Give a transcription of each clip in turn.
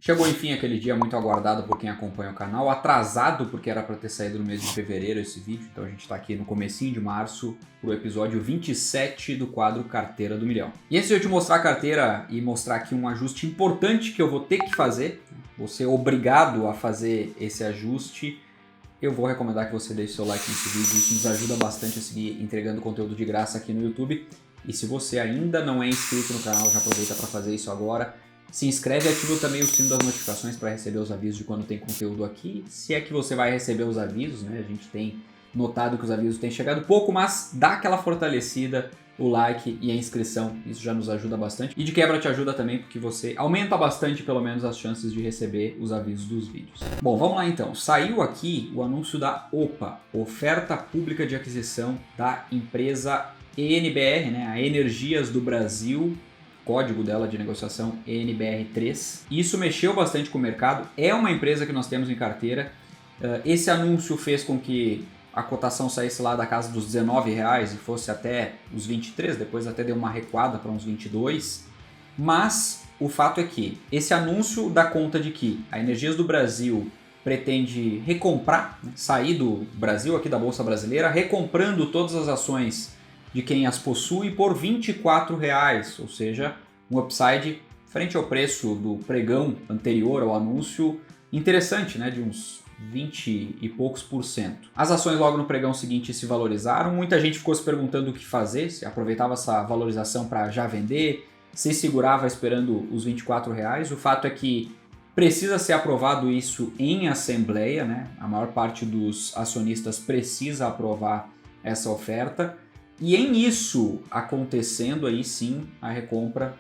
Chegou enfim aquele dia muito aguardado por quem acompanha o canal, atrasado porque era para ter saído no mês de fevereiro esse vídeo, então a gente está aqui no comecinho de março pro episódio 27 do quadro Carteira do Milhão. E antes de eu te mostrar a carteira e mostrar aqui um ajuste importante que eu vou ter que fazer, vou ser obrigado a fazer esse ajuste, eu vou recomendar que você deixe seu like nesse vídeo, isso nos ajuda bastante a seguir entregando conteúdo de graça aqui no YouTube. E se você ainda não é inscrito no canal, já aproveita para fazer isso agora. Se inscreve e ativa também o sino das notificações para receber os avisos de quando tem conteúdo aqui. Se é que você vai receber os avisos, né? A gente tem notado que os avisos têm chegado pouco, mas dá aquela fortalecida, o like e a inscrição. Isso já nos ajuda bastante. E de quebra te ajuda também porque você aumenta bastante, pelo menos, as chances de receber os avisos dos vídeos. Bom, vamos lá então. Saiu aqui o anúncio da OPA, Oferta Pública de Aquisição da empresa ENBR, né? A Energias do Brasil. Código dela de negociação ENBR3. Isso mexeu bastante com o mercado, é uma empresa que nós temos em carteira. Esse anúncio fez com que a cotação saísse lá da casa dos R$19 e fosse até os 23, depois até deu uma recuada para uns 22. Mas o fato é que esse anúncio dá conta de que a Energias do Brasil pretende recomprar, né, sair do Brasil, aqui da Bolsa Brasileira, recomprando todas as ações de quem as possui por R$24, ou seja, um upside frente ao preço do pregão anterior ao anúncio interessante, né, de uns 20 e poucos %. As ações logo no pregão seguinte se valorizaram, muita gente ficou se perguntando o que fazer, se aproveitava essa valorização para já vender, se segurava esperando os R$24. O fato é que precisa ser aprovado isso em assembleia, né? A maior parte dos acionistas precisa aprovar essa oferta. E em isso acontecendo, aí sim, a recompra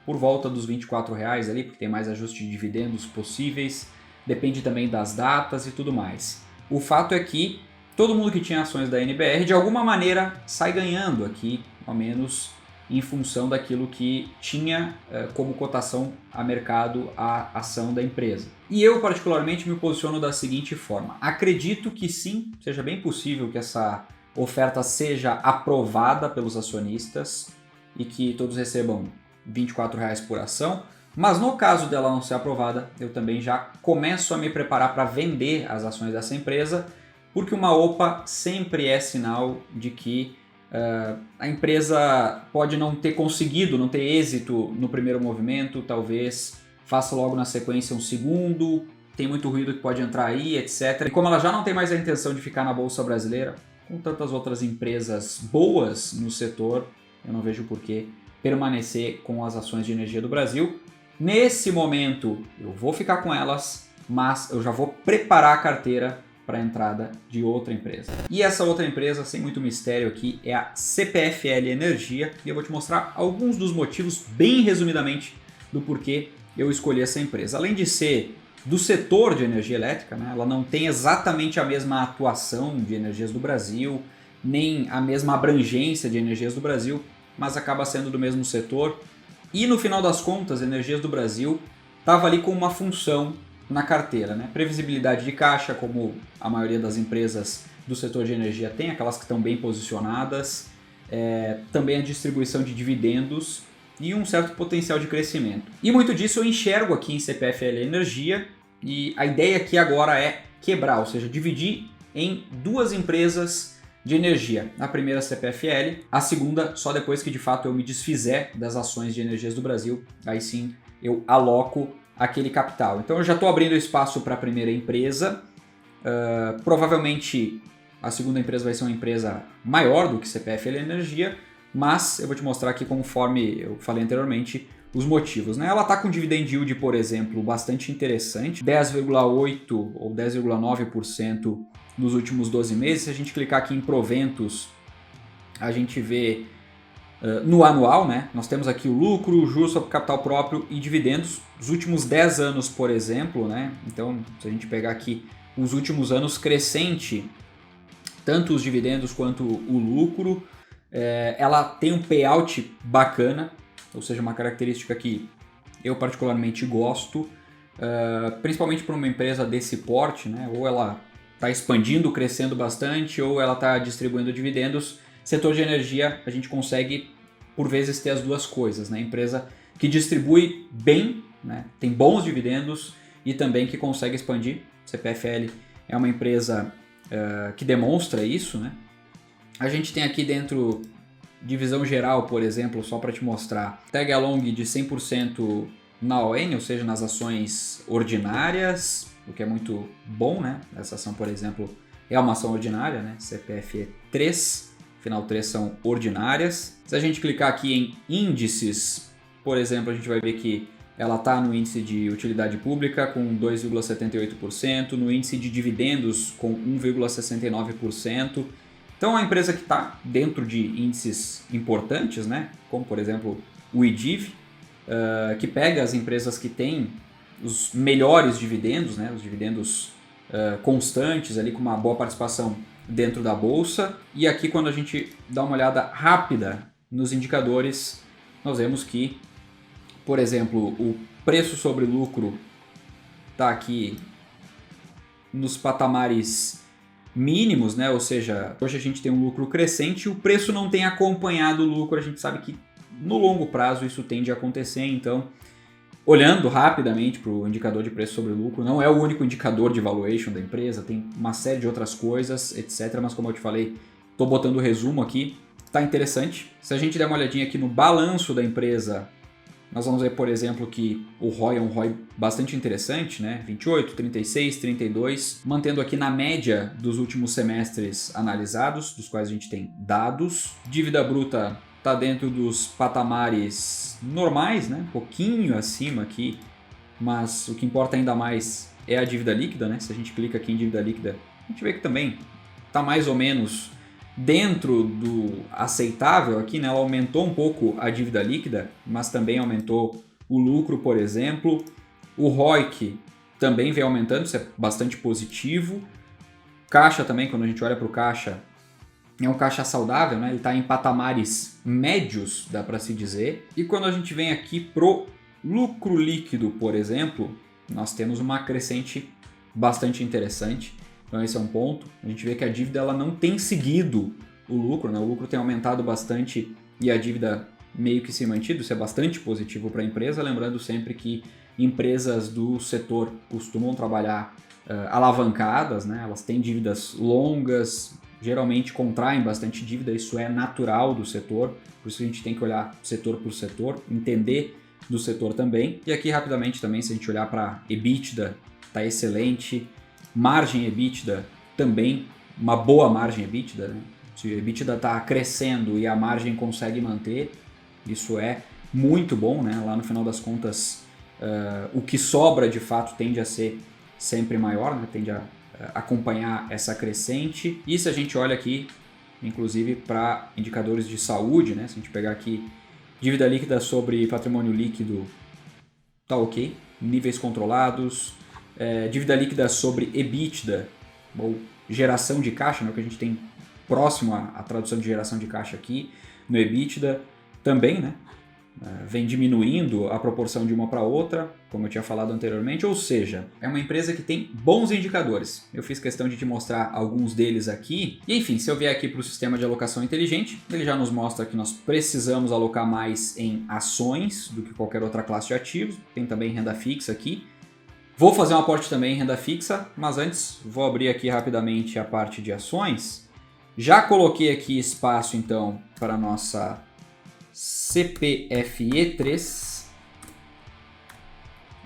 por volta dos R$24 ali, porque tem mais ajuste de dividendos possíveis, depende também das datas e tudo mais. O fato é que todo mundo que tinha ações da NBR, de alguma maneira, sai ganhando aqui, ao menos em função daquilo que tinha como cotação a mercado a ação da empresa. E eu, particularmente, me posiciono da seguinte forma. Acredito que sim, seja bem possível que essa oferta seja aprovada pelos acionistas e que todos recebam R$24 por ação, mas no caso dela não ser aprovada, eu também já começo a me preparar para vender as ações dessa empresa, porque uma OPA sempre é sinal de que a empresa pode não ter conseguido, não ter êxito no primeiro movimento, talvez faça logo na sequência um segundo, tem muito ruído que pode entrar aí, etc. E como ela já não tem mais a intenção de ficar na Bolsa Brasileira, com tantas outras empresas boas no setor, eu não vejo por que permanecer com as ações de energia do Brasil. Nesse momento, eu vou ficar com elas, mas eu já vou preparar a carteira para a entrada de outra empresa. E essa outra empresa, sem muito mistério aqui, é a CPFL Energia, e eu vou te mostrar alguns dos motivos, bem resumidamente, do porquê eu escolhi essa empresa. Além de ser do setor de energia elétrica, né? Ela não tem exatamente a mesma atuação de Energias do Brasil, nem a mesma abrangência de Energias do Brasil, mas acaba sendo do mesmo setor. E no final das contas, Energias do Brasil estava ali com uma função na carteira, né? Previsibilidade de caixa, como a maioria das empresas do setor de energia tem, aquelas que estão bem posicionadas, também a distribuição de dividendos e um certo potencial de crescimento. E muito disso eu enxergo aqui em CPFL Energia, e a ideia aqui agora é quebrar, ou seja, dividir em duas empresas de energia. A primeira CPFL, a segunda só depois que de fato eu me desfizer das ações de Energias do Brasil, aí sim eu aloco aquele capital. Então eu já estou abrindo espaço para a primeira empresa, provavelmente a segunda empresa vai ser uma empresa maior do que CPFL Energia, mas eu vou te mostrar aqui, conforme eu falei anteriormente, os motivos, né? Ela está com dividend yield, por exemplo, bastante interessante, 10,8% ou 10,9% nos últimos 12 meses. Se a gente clicar aqui em proventos, a gente vê no anual, né? Nós temos aqui o lucro, juros sobre capital próprio e dividendos. Os últimos 10 anos, por exemplo, né? Então, se a gente pegar aqui os últimos anos crescente, tanto os dividendos quanto o lucro, ela tem um payout bacana, ou seja, uma característica que eu particularmente gosto, principalmente para uma empresa desse porte, né? Ou ela está expandindo, crescendo bastante, ou ela está distribuindo dividendos. Setor de energia, a gente consegue, por vezes, ter as duas coisas, né? Empresa que distribui bem né? Tem bons dividendos e também que consegue expandir. CPFL é uma empresa que demonstra isso, né? A gente tem aqui dentro divisão geral, por exemplo, só para te mostrar, tag along de 100% na ON, ou seja, nas ações ordinárias, o que é muito bom, né? Essa ação, por exemplo, é uma ação ordinária, né? CPFE 3, final 3 são ordinárias. Se a gente clicar aqui em índices, por exemplo, a gente vai ver que ela está no índice de utilidade pública com 2,78%, no índice de dividendos com 1,69%. Então é uma empresa que está dentro de índices importantes, né? Como por exemplo o IDIV, que pega as empresas que têm os melhores dividendos, né? Os dividendos constantes, ali com uma boa participação dentro da bolsa. E aqui quando a gente dá uma olhada rápida nos indicadores, nós vemos que, por exemplo, o preço sobre lucro está aqui nos patamares mínimos, né? Ou seja, hoje a gente tem um lucro crescente e o preço não tem acompanhado o lucro. A gente sabe que no longo prazo isso tende a acontecer, então olhando rapidamente para o indicador de preço sobre lucro, não é o único indicador de valuation da empresa, tem uma série de outras coisas, etc. Mas como eu te falei, estou botando o resumo aqui, tá interessante. Se a gente der uma olhadinha aqui no balanço da empresa, nós vamos ver, por exemplo, que o ROI é um ROI bastante interessante, né? 28, 36, 32, mantendo aqui na média dos últimos semestres analisados, dos quais a gente tem dados. Dívida bruta está dentro dos patamares normais, né? Um pouquinho acima aqui, mas o que importa ainda mais é a dívida líquida, né? Se a gente clica aqui em dívida líquida, a gente vê que também está mais ou menos dentro do aceitável aqui, né? Ela aumentou um pouco a dívida líquida, mas também aumentou o lucro, por exemplo. O ROIC também vem aumentando, isso é bastante positivo. Caixa também, quando a gente olha para o caixa, é um caixa saudável, né? Ele está em patamares médios, dá para se dizer. E quando a gente vem aqui pro lucro líquido, por exemplo, nós temos uma crescente bastante interessante. Então esse é um ponto. A gente vê que a dívida ela não tem seguido o lucro, né? O lucro tem aumentado bastante e a dívida meio que se mantido. Isso é bastante positivo para a empresa. Lembrando sempre que empresas do setor costumam trabalhar alavancadas, né? Elas têm dívidas longas, geralmente contraem bastante dívida. Isso é natural do setor. Por isso a gente tem que olhar setor por setor, entender do setor também. E aqui rapidamente também, se a gente olhar para EBITDA, está excelente. Margem EBITDA também, uma boa margem EBITDA, né? Se o EBITDA está crescendo e a margem consegue manter, isso é muito bom, né? Lá no final das contas, o que sobra de fato tende a ser sempre maior, né? Tende a acompanhar essa crescente. E se a gente olha aqui, inclusive para indicadores de saúde, né? Se a gente pegar aqui dívida líquida sobre patrimônio líquido, tá ok, níveis controlados. Dívida líquida sobre EBITDA, ou geração de caixa, né, o que a gente tem próximo à tradução de geração de caixa aqui, no EBITDA também, né, vem diminuindo a proporção de uma para outra, como eu tinha falado anteriormente, ou seja, é uma empresa que tem bons indicadores. Eu fiz questão de te mostrar alguns deles aqui, e enfim, se eu vier aqui para o sistema de alocação inteligente, ele já nos mostra que nós precisamos alocar mais em ações do que qualquer outra classe de ativos, tem também renda fixa aqui. Vou fazer um aporte também em renda fixa, mas antes vou abrir aqui rapidamente a parte de ações. Já coloquei aqui espaço então para a nossa CPFE3.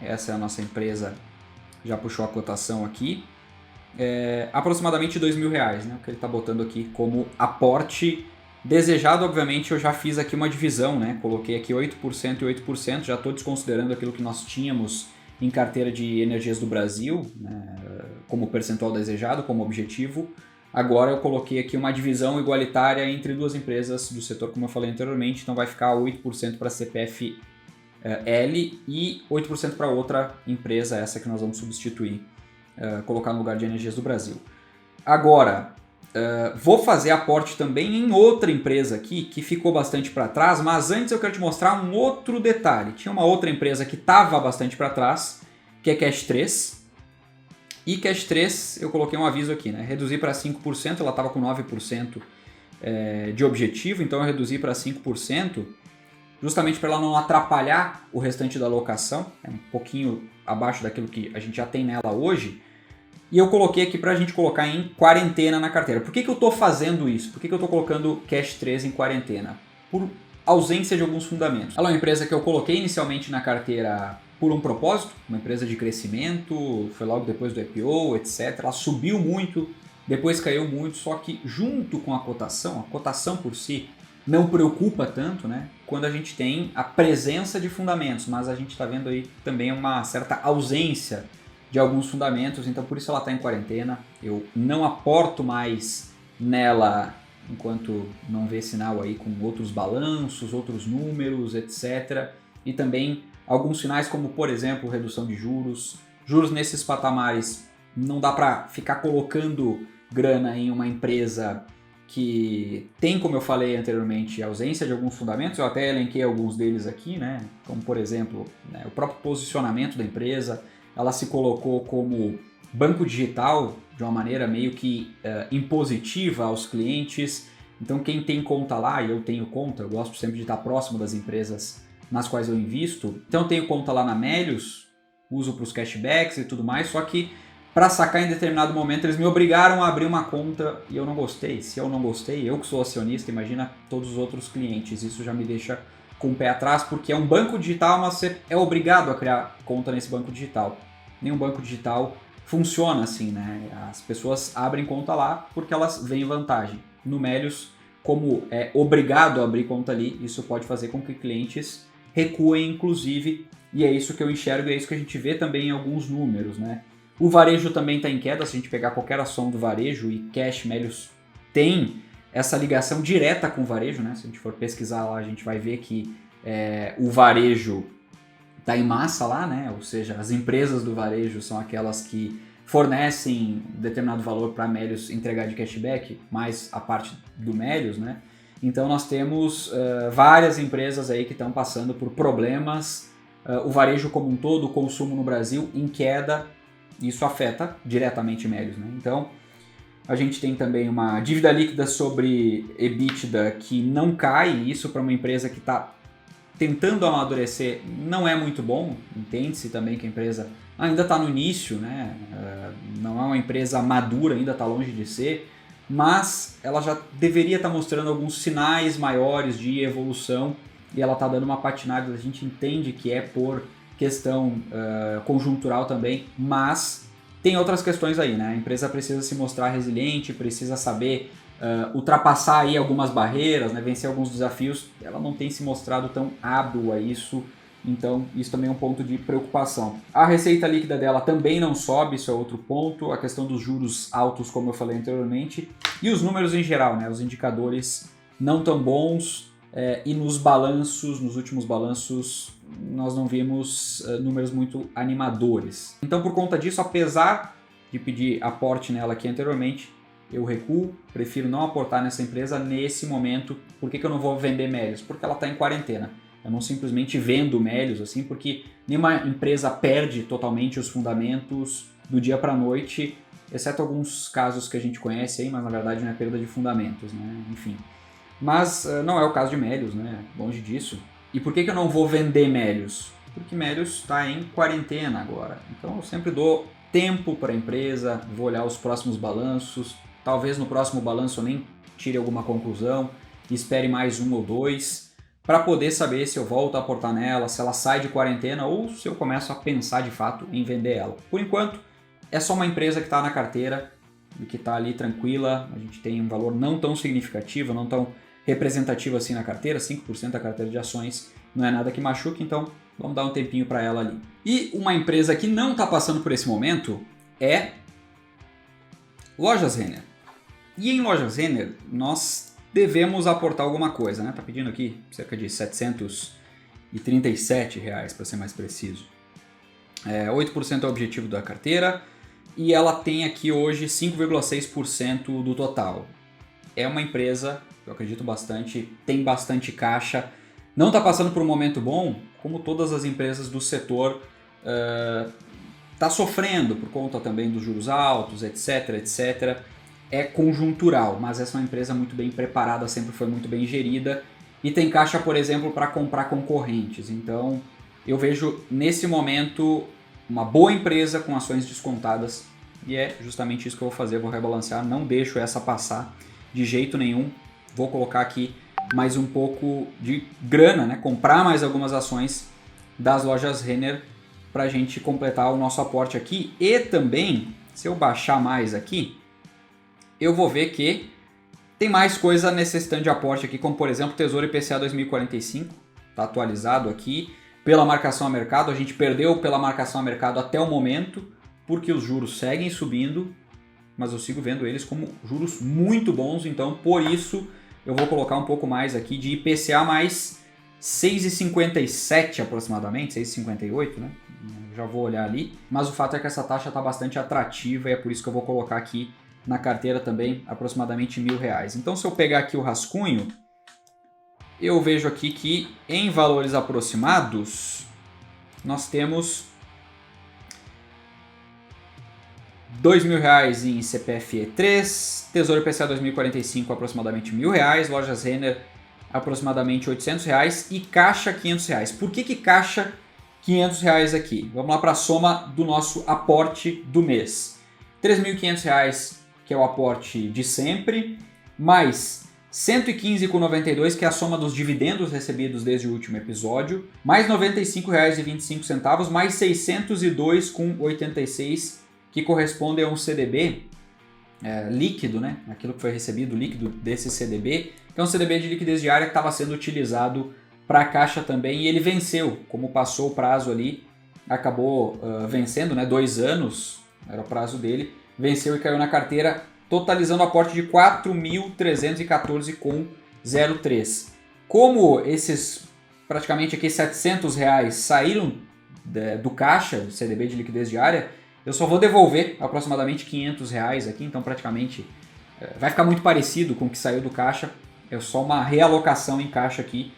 Essa é a nossa empresa, já puxou a cotação aqui. Aproximadamente R$2.000, né? O que ele está botando aqui como aporte desejado. Obviamente eu já fiz aqui uma divisão, né? Coloquei aqui 8% e 8%, já estou desconsiderando aquilo que nós tínhamos em carteira de energias do Brasil, né, como percentual desejado, como objetivo. Agora eu coloquei aqui uma divisão igualitária entre duas empresas do setor, como eu falei anteriormente, então vai ficar 8% para a CPFL e 8% para outra empresa, essa que nós vamos substituir, colocar no lugar de energias do Brasil. Agora, vou fazer aporte também em outra empresa aqui, que ficou bastante para trás, mas antes eu quero te mostrar um outro detalhe. Tinha uma outra empresa que estava bastante para trás, que é Cash 3. E Cash 3, eu coloquei um aviso aqui, né? Reduzi para 5%, ela estava com 9% de objetivo, então eu reduzi para 5%, justamente para ela não atrapalhar o restante da alocação, é um pouquinho abaixo daquilo que a gente já tem nela hoje. E eu coloquei aqui para a gente colocar em quarentena na carteira. Por que eu estou fazendo isso? Por que eu estou colocando Cash 3 em quarentena? Por ausência de alguns fundamentos. Ela é uma empresa que eu coloquei inicialmente na carteira por um propósito, uma empresa de crescimento, foi logo depois do IPO, etc. Ela subiu muito, depois caiu muito, só que junto com a cotação por si não preocupa tanto, né? Quando a gente tem a presença de fundamentos, mas a gente está vendo aí também uma certa ausência de alguns fundamentos, então por isso ela está em quarentena. Eu não aporto mais nela enquanto não vê sinal aí com outros balanços, outros números, etc. E também alguns sinais como, por exemplo, redução de juros. Juros nesses patamares não dá para ficar colocando grana em uma empresa que tem, como eu falei anteriormente, ausência de alguns fundamentos. Eu até elenquei alguns deles aqui, né? Como, por exemplo, né, o próprio posicionamento da empresa. Ela se colocou como banco digital de uma maneira meio que impositiva aos clientes. Então quem tem conta lá, e eu tenho conta, eu gosto sempre de estar próximo das empresas nas quais eu invisto. Então eu tenho conta lá na Melius, uso para os cashbacks e tudo mais, só que para sacar em determinado momento eles me obrigaram a abrir uma conta e eu não gostei. Se eu não gostei, eu que sou acionista, imagina todos os outros clientes. Isso já me deixa com o pé atrás, porque é um banco digital, mas você é obrigado a criar conta nesse banco digital. Nenhum banco digital funciona assim, né? As pessoas abrem conta lá porque elas veem vantagem. No Melius, como é obrigado a abrir conta ali, isso pode fazer com que clientes recuem, inclusive, e é isso que eu enxergo, e é isso que a gente vê também em alguns números, né? O varejo também está em queda, se a gente pegar qualquer ação do varejo, e Cash Melius tem essa ligação direta com o varejo, né? Se a gente for pesquisar lá, a gente vai ver que o varejo está em massa lá, né? Ou seja, as empresas do varejo são aquelas que fornecem determinado valor para a Melius entregar de cashback, mais a parte do Melius, né? Então nós temos várias empresas aí que estão passando por problemas, o varejo como um todo, o consumo no Brasil em queda, isso afeta diretamente Melius, né? Então a gente tem também uma dívida líquida sobre EBITDA que não cai, isso para uma empresa que está tentando amadurecer não é muito bom, entende-se também que a empresa ainda está no início, né? Não é uma empresa madura, ainda está longe de ser, mas ela já deveria estar mostrando alguns sinais maiores de evolução e ela está dando uma patinada, a gente entende que é por questão conjuntural também, mas tem outras questões aí, né? A empresa precisa se mostrar resiliente, precisa saber ultrapassar aí algumas barreiras, né? Vencer alguns desafios. Ela não tem se mostrado tão hábil a isso, então isso também é um ponto de preocupação. A receita líquida dela também não sobe, isso é outro ponto, a questão dos juros altos, como eu falei anteriormente, e os números em geral, né? Os indicadores não tão bons, e nos balanços, nos últimos balanços, nós não vimos números muito animadores. Então, por conta disso, apesar de pedir aporte nela aqui anteriormente, eu recuo, prefiro não aportar nessa empresa nesse momento. Por que eu não vou vender Melius? Porque ela está em quarentena. Eu não simplesmente vendo Melius assim, porque nenhuma empresa perde totalmente os fundamentos do dia para a noite, exceto alguns casos que a gente conhece aí, mas na verdade não é perda de fundamentos, né? Enfim. Mas não é o caso de Melius, né? Longe disso. E por que eu não vou vender Melius? Porque Melius está em quarentena agora. Então eu sempre dou tempo para a empresa, vou olhar os próximos balanços. Talvez no próximo balanço eu nem tire alguma conclusão, espere mais um ou dois, para poder saber se eu volto a aportar nela, se ela sai de quarentena ou se eu começo a pensar de fato em vender ela. Por enquanto, é só uma empresa que está na carteira e que está ali tranquila, a gente tem um valor não tão significativo, não tão representativo assim na carteira, 5% da carteira de ações, não é nada que machuque, então vamos dar um tempinho para ela ali. E uma empresa que não está passando por esse momento é Lojas Renner. E em Lojas Renner, nós devemos aportar alguma coisa, né? Tá pedindo aqui cerca de R$ 737, para ser mais preciso. 8% é o objetivo da carteira e ela tem aqui hoje 5,6% do total. É uma empresa, eu acredito bastante, tem bastante caixa, não está passando por um momento bom, como todas as empresas do setor, está sofrendo por conta também dos juros altos, etc, etc. É conjuntural, mas essa é uma empresa muito bem preparada, sempre foi muito bem gerida e tem caixa, por exemplo, para comprar concorrentes. Então, eu vejo nesse momento uma boa empresa com ações descontadas e é justamente isso que eu vou fazer, vou rebalancear, não deixo essa passar de jeito nenhum. Vou colocar aqui mais um pouco de grana, né? Comprar mais algumas ações das lojas Renner para a gente completar o nosso aporte aqui. E também, se eu baixar mais aqui, eu vou ver que tem mais coisa necessitando de aporte aqui, como por exemplo Tesouro IPCA 2045, está atualizado aqui pela marcação a mercado. A gente perdeu pela marcação a mercado até o momento, porque os juros seguem subindo, mas eu sigo vendo eles como juros muito bons, então por isso eu vou colocar um pouco mais aqui de IPCA mais 6,57 aproximadamente, 6,58, né? Já vou olhar ali, mas o fato é que essa taxa está bastante atrativa e é por isso que eu vou colocar aqui na carteira também aproximadamente R$1.000. Então se eu pegar aqui o rascunho, eu vejo aqui que em valores aproximados nós temos R$2.000 em CPFE 3, Tesouro IPCA 2045 aproximadamente R$1.000, lojas Renner aproximadamente R$800 e caixa R$500. Por que caixa R$500 aqui? Vamos lá para a soma do nosso aporte do mês. R$3.500, que é o aporte de sempre, mais R$115,92, que é a soma dos dividendos recebidos desde o último episódio, mais R$95,25, mais R$602,86, que corresponde a um CDB líquido, né? Aquilo que foi recebido líquido desse CDB, que é um CDB de liquidez diária que estava sendo utilizado para a caixa também, e ele venceu, como passou o prazo ali, acabou vencendo, né? 2 anos era o prazo dele, venceu e caiu na carteira, totalizando aporte de R$4.314,03. Como esses praticamente aqui R$700 saíram do caixa, do CDB de liquidez diária, eu só vou devolver aproximadamente R$500 aqui, então praticamente vai ficar muito parecido com o que saiu do caixa. É só uma realocação em caixa aqui.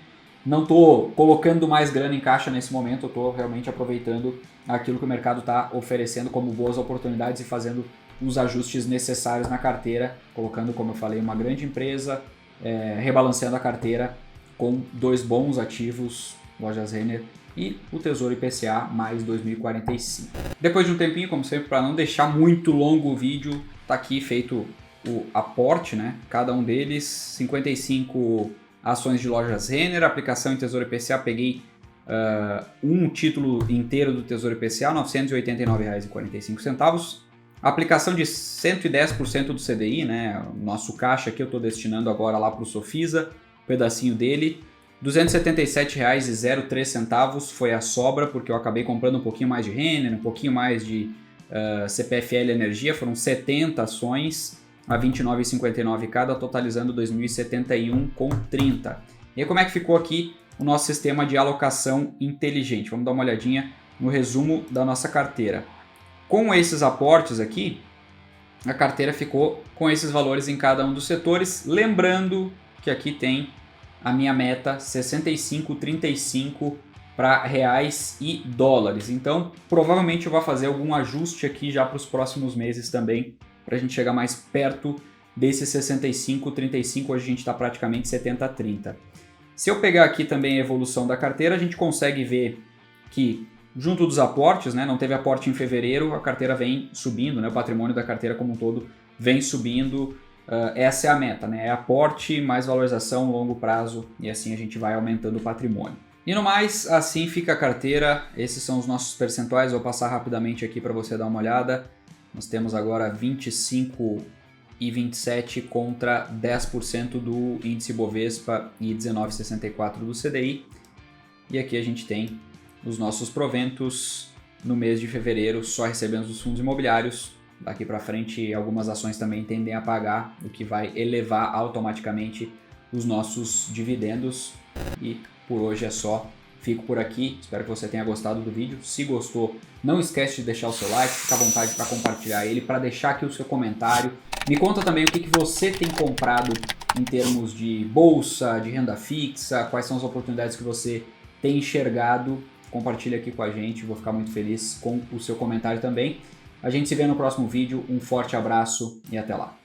Não estou colocando mais grana em caixa nesse momento, eu estou realmente aproveitando aquilo que o mercado está oferecendo como boas oportunidades e fazendo os ajustes necessários na carteira, colocando, como eu falei, uma grande empresa, rebalanceando a carteira com 2 bons ativos, lojas Renner, e o Tesouro IPCA mais 2045. Depois de um tempinho, como sempre, para não deixar muito longo o vídeo, tá aqui feito o aporte, né? Cada um deles, 55 ações de lojas Renner, aplicação em Tesouro IPCA, peguei um título inteiro do Tesouro IPCA, R$ 989,45. Aplicação de 110% do CDI, né? O nosso caixa aqui eu estou destinando agora lá para o Sofisa, um pedacinho dele. R$ 277,03 foi a sobra, porque eu acabei comprando um pouquinho mais de Renner, um pouquinho mais de CPFL Energia, foram 70 ações a R$ 29,59 cada, totalizando R$ 2.071,30. E aí como é que ficou aqui o nosso sistema de alocação inteligente? Vamos dar uma olhadinha no resumo da nossa carteira. Com esses aportes aqui, a carteira ficou com esses valores em cada um dos setores, lembrando que aqui tem a minha meta 65,35 para reais e dólares. Então, provavelmente eu vou fazer algum ajuste aqui já para os próximos meses também, para a gente chegar mais perto desse 65,35. Hoje a gente está praticamente 70,30. Se eu pegar aqui também a evolução da carteira, a gente consegue ver que junto dos aportes, né, não teve aporte em fevereiro, a carteira vem subindo, né, o patrimônio da carteira como um todo vem subindo. Essa é a meta, né? É aporte mais valorização, longo prazo, e assim a gente vai aumentando o patrimônio. E no mais, assim fica a carteira. Esses são os nossos percentuais, vou passar rapidamente aqui para você dar uma olhada. Nós temos agora 25,27 contra 10% do índice Bovespa e 19,64 do CDI. E aqui a gente tem os nossos proventos no mês de fevereiro, só recebemos os fundos imobiliários. Daqui para frente, algumas ações também tendem a pagar, o que vai elevar automaticamente os nossos dividendos. E por hoje é só. Fico por aqui. Espero que você tenha gostado do vídeo. Se gostou, não esquece de deixar o seu like. Fica à vontade para compartilhar ele, para deixar aqui o seu comentário. Me conta também o que você tem comprado em termos de bolsa, de renda fixa, quais são as oportunidades que você tem enxergado. Compartilha aqui com a gente. Vou ficar muito feliz com o seu comentário também. A gente se vê no próximo vídeo, um forte abraço e até lá.